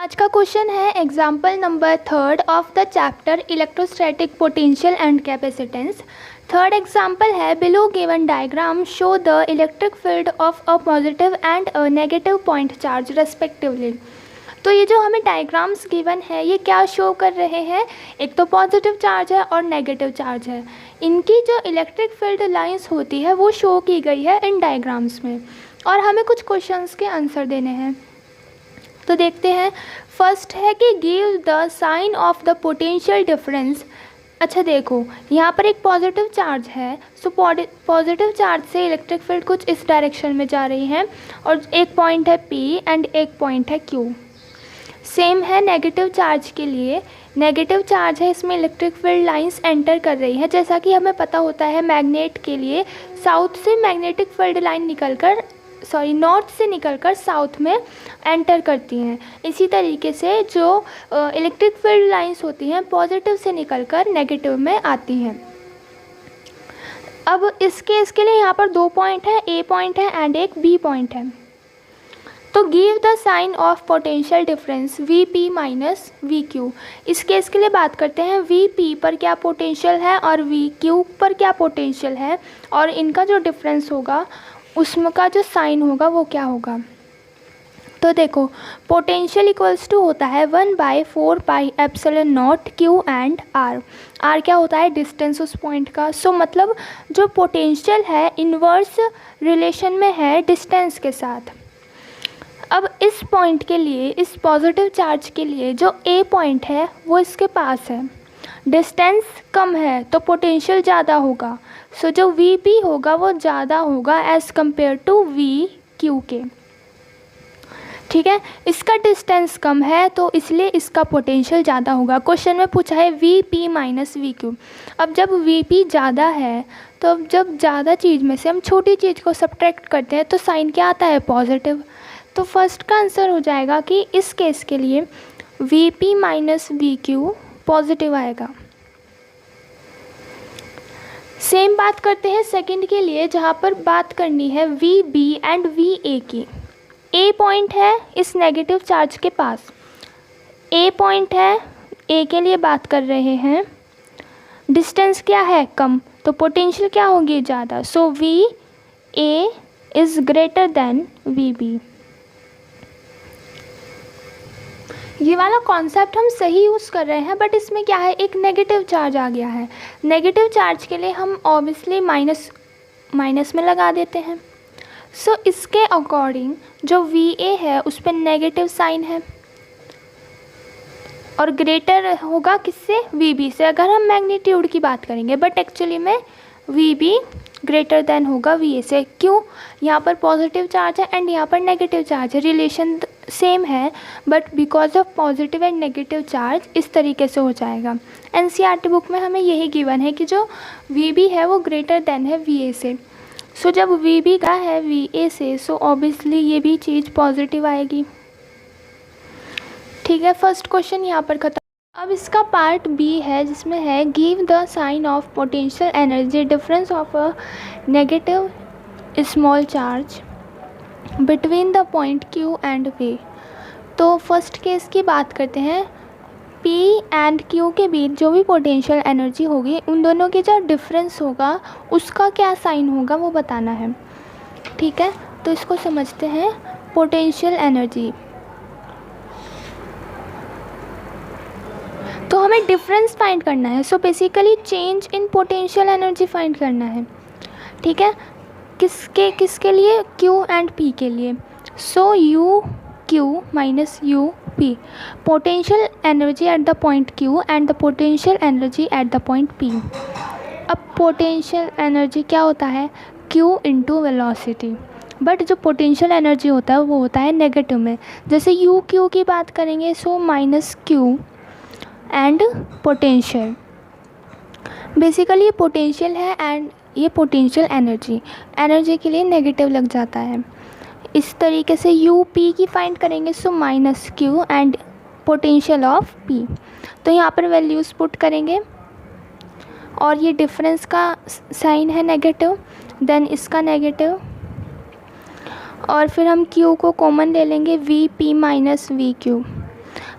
आज का क्वेश्चन है example number 3 of the chapter electrostatic potential and capacitance. Third example है below given diagram show the electric field of a positive and a negative point charge respectively. तो ये जो हमें diagrams given है ये क्या शो कर रहे हैं, एक तो पॉजिटिव चार्ज है और नेगेटिव चार्ज है। इनकी जो इलेक्ट्रिक फील्ड लाइंस होती है वो शो की गई है इन डायग्राम्स में, और हमें कुछ क्वेश्चंस के आंसर देने हैं। तो देखते हैं। फर्स्ट है कि give the sign of the potential difference. अच्छा देखो, यहाँ पर एक पॉजिटिव चार्ज है, सो पॉजिटिव चार्ज से इलेक्ट्रिक फील्ड कुछ इस डायरेक्शन में जा रही है, और एक पॉइंट है P एंड एक पॉइंट है Q। सेम है नेगेटिव चार्ज के लिए। नेगेटिव चार्ज है, इसमें इलेक्ट्रिक फील्ड लाइंस एंटर कर रही है। जैसा कि हमें पता होता है मैग्नेट के लिए साउथ से मैग्नेटिक फील्ड लाइन नॉर्थ से निकलकर साउथ में एंटर करती हैं। इसी तरीके से जो इलेक्ट्रिक फील्ड लाइंस होती हैं पॉजिटिव से निकलकर नेगेटिव में आती हैं। अब इस केस के लिए यहाँ पर 2 पॉइंट है, A पॉइंट है एंड एक B पॉइंट है। तो give the sign of potential difference VP minus VQ। इस केस के लिए बात करते हैं VP पर क्या पोटेंशियल है और VQ पर क्या पोटेंशियल है, और इनका जो डिफरेंस होगा उसमें का जो साइन होगा वो क्या होगा। तो देखो, पोटेंशियल इक्वल्स टू होता है 1/4πε0 Q एंड R। R क्या होता है, डिस्टेंस उस पॉइंट का। सो मतलब जो पोटेंशियल है इन्वर्स रिलेशन में है डिस्टेंस के साथ। अब इस पॉइंट के लिए, इस पॉजिटिव चार्ज के लिए जो A पॉइंट है वो इसके पास है, डिस्टेंस कम है तो पोटेंशियल ज़्यादा होगा। सो जो VP होगा वो ज़्यादा होगा एज़ कम्पेयर टू VQ के। ठीक है, इसका डिस्टेंस कम है तो इसलिए इसका पोटेंशियल ज़्यादा होगा। क्वेश्चन में पूछा है VP माइनस VQ। अब जब VP ज़्यादा है तो अब जब ज़्यादा चीज़ में से हम छोटी चीज़ को सब्ट्रैक्ट करते हैं तो साइन क्या आता है, पॉजिटिव। तो फर्स्ट का आंसर हो जाएगा कि इस केस के लिए VP माइनस VQ पॉजिटिव आएगा। सेम बात करते हैं सेकंड के लिए, जहाँ पर बात करनी है VB एंड VA की। A पॉइंट है इस नेगेटिव चार्ज के पास, A पॉइंट है, A के लिए बात कर रहे हैं। डिस्टेंस क्या है, कम, तो पोटेंशियल क्या होगी, ज़्यादा। सो VA is greater than VB। ये वाला कॉन्सेप्ट हम सही यूज़ कर रहे हैं, बट इसमें क्या है, एक नेगेटिव चार्ज आ गया है। नेगेटिव चार्ज के लिए हम ऑब्वियसली माइनस में लगा देते हैं। सो इसके अकॉर्डिंग जो VA है उस पर नेगेटिव साइन है, और ग्रेटर होगा किससे, VB से, अगर हम मैग्नीट्यूड की बात करेंगे। बट एक्चुअली में VB ग्रेटर देन होगा VA से। क्यों, यहाँ पर पॉजिटिव चार्ज है एंड यहाँ पर नेगेटिव चार्ज है, रिलेशन सेम है, but because of positive and negative charge इस तरीके से हो जाएगा। NCERT बुक में हमें यही गिवन है कि जो VB है वो ग्रेटर देन है VA से। सो जब VB का है VA से, सो ऑब्वियसली ये भी चीज़ पॉजिटिव आएगी। ठीक है, फर्स्ट क्वेश्चन यहाँ पर खत्म। अब इसका पार्ट B है जिसमें है give the sign of potential energy difference of a negative small charge between the point Q and V। तो फर्स्ट केस की बात करते हैं। P एंड Q के बीच जो भी पोटेंशियल एनर्जी होगी उन दोनों के जो डिफरेंस होगा उसका क्या साइन होगा वो बताना है। ठीक है, तो इसको समझते हैं। पोटेंशियल एनर्जी, तो हमें डिफरेंस फाइंड करना है। So basically change in potential energy find करना है। ठीक है, किसके लिए, Q एंड P के लिए। सो UQ minus UP, potential energy at the point Q and the potential energy at the point P। अब पोटेंशियल एनर्जी क्या होता है, Q इंटू वेलोसिटी, बट जो पोटेंशियल एनर्जी होता है वो होता है नेगेटिव में। जैसे UQ की बात करेंगे, so minus Q and potential, basically ये पोटेंशियल है एंड ये पोटेंशियल एनर्जी के लिए नेगेटिव लग जाता है। इस तरीके से UP की फाइंड करेंगे, so minus Q and potential of P। तो यहाँ पर वैल्यूज़ पुट करेंगे और ये डिफरेंस का साइन है नेगेटिव, देन इसका नेगेटिव, और फिर हम Q को कॉमन ले लेंगे, VP माइनस VQ।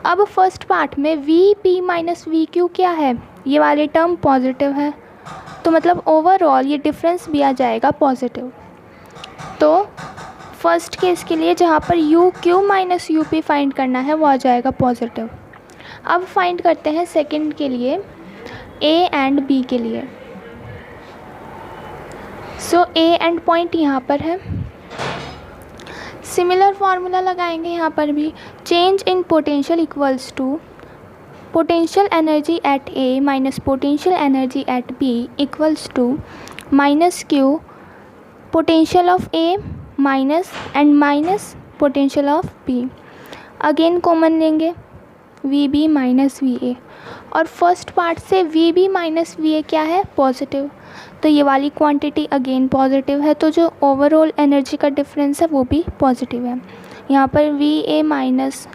अब फर्स्ट पार्ट में V P minus we Q क्या है, ये वाली टर्म पॉजिटिव है, तो मतलब ओवरऑल ये डिफरेंस भी आ जाएगा पॉजिटिव। तो फर्स्ट केस के लिए जहाँ पर you Q minus U P find करना है वो आ जाएगा पॉजिटिव। अब फाइंड करते हैं सेकंड के लिए ए एंड बी के लिए। सो ए एंड पॉइंट यहाँ पर है, सिमिलर फार्मूला लगाएंगे यहाँ पर भी। Change in potential equals to potential energy at a minus potential energy at b equals to minus q potential of a minus and minus potential of b. Again common लेंगे v b minus v a, और first part से v b minus v a क्या है, positive, तो ये वाली quantity again positive है, तो जो ओवरऑल एनर्जी का डिफरेंस है वो भी पॉजिटिव है। यहाँ पर V A minus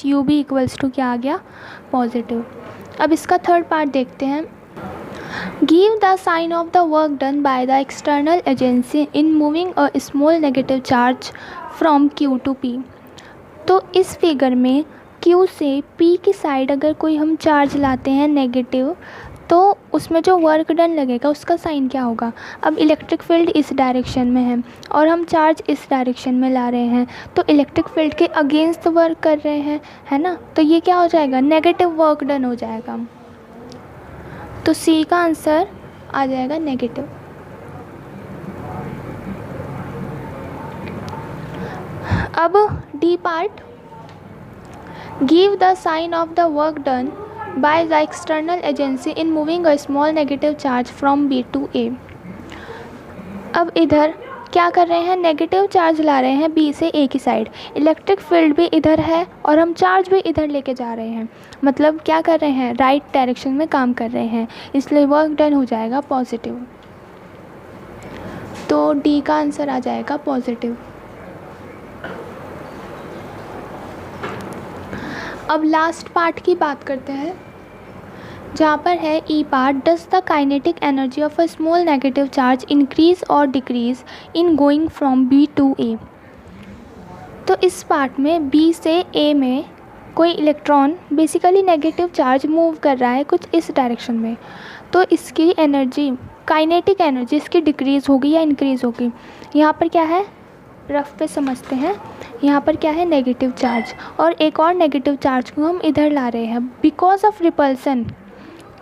U B equals to क्या आ गया, पॉजिटिव। अब इसका थर्ड पार्ट देखते हैं। Give the sign of the work done by the external agency in moving a small negative charge from Q to P. तो इस figure में क्यू से पी की साइड अगर कोई हम चार्ज लाते हैं नेगेटिव, तो उसमें जो वर्क डन लगेगा उसका साइन क्या होगा। अब इलेक्ट्रिक फील्ड इस डायरेक्शन में है और हम चार्ज इस डायरेक्शन में ला रहे हैं, तो इलेक्ट्रिक फील्ड के अगेंस्ट वर्क कर रहे हैं, है ना, तो ये क्या हो जाएगा, नेगेटिव वर्क डन हो जाएगा। तो सी का आंसर आ जाएगा नेगेटिव। अब d part, give the sign of the work done by the external agency in moving a small negative charge from b to a. अब इधर क्या कर रहे हैं, नेगेटिव चार्ज ला रहे हैं बी से ए की साइड, इलेक्ट्रिक फील्ड भी इधर है और हम चार्ज भी इधर लेके जा रहे हैं, मतलब क्या कर रहे हैं, राइट डायरेक्शन में काम कर रहे हैं, इसलिए वर्क डन हो जाएगा पॉजिटिव। तो डी का आंसर आ जाएगा पॉजिटिव। अब लास्ट पार्ट की बात करते हैं, जहाँ पर है e part, does the kinetic energy of a small negative charge increase or decrease in going from b to a. तो इस पार्ट में बी से ए में कोई electron basically negative charge move कर रहा है कुछ इस डायरेक्शन में, तो इसकी एनर्जी, काइनेटिक एनर्जी इसकी डिक्रीज़ होगी या इंक्रीज़ होगी। यहाँ पर क्या है, रफ पे समझते हैं, यहाँ पर क्या है, नेगेटिव चार्ज, और एक और नेगेटिव चार्ज को हम इधर ला रहे हैं बिकॉज ऑफ रिपल्सन।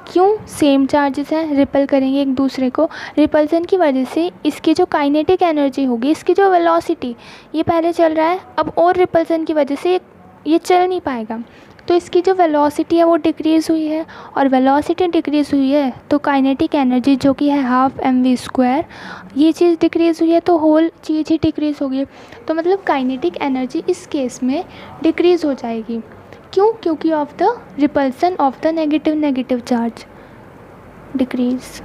क्यों, सेम चार्जेस हैं, रिपल करेंगे एक दूसरे को, रिपल्सन की वजह से इसकी जो काइनेटिक एनर्जी होगी, इसकी जो वेलोसिटी, ये पहले चल रहा है, अब और रिपल्सन की वजह से ये चल नहीं पाएगा, तो इसकी जो वेलोसिटी है वो डिक्रीज़ हुई है, और वेलोसिटी डिक्रीज़ हुई है तो काइनेटिक एनर्जी जो कि है ½ mv², ये चीज़ डिक्रीज़ हुई है तो होल चीज़ ही डिक्रीज़ होगी। तो मतलब काइनेटिक एनर्जी इस केस में डिक्रीज़ हो जाएगी। क्यों, क्योंकि of the repulsion of the negative charge decrease.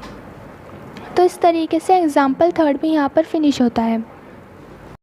तो इस तरीके से एग्जाम्पल थर्ड भी यहाँ पर फिनिश होता है।